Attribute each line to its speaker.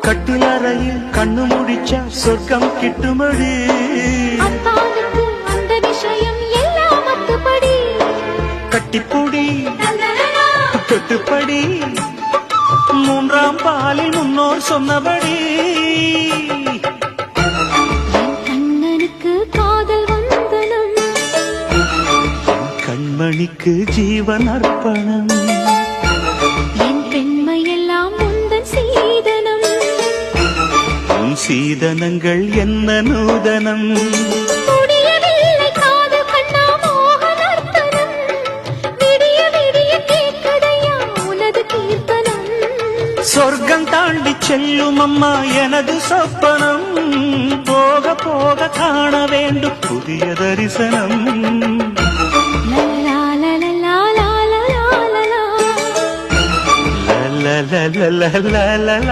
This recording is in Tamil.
Speaker 1: கட்டிலறையில் கண்ணு முடிச்சா சொர்க்கம் கிட்டுமடி.
Speaker 2: அத்தானுக்கு அந்த விஷயம் எல்லாம் அத்துப்படி.
Speaker 1: கட்டிப்பொடி தொட்டுப்படி மூன்றாம் பாலில் முன்னோர் சொன்னபடி.
Speaker 2: கண்ணனுக்கு காதல் வந்தனம்,
Speaker 1: கண்மணிக்கு ஜீவன் அர்ப்பணம்.
Speaker 2: என் பெண்மையெல்லாம் முந்தன் சீதனம்.
Speaker 1: உன் சீதனங்கள் என்ன நூதனம்.
Speaker 2: முடியவில்லை காதல் கண்ணா மோக நர்த்தனம். விடிய விடிய கேட்கதையா உனது கீர்த்தனம்.
Speaker 1: சொர்க்கம் தாண்டி செல்லும் அம்மா எனது சொப்பனம். போக போக காண வேண்டும் புதிய தரிசனம்.
Speaker 2: லலலா லலலா லலலா லலலா.
Speaker 1: லலலா லலலா.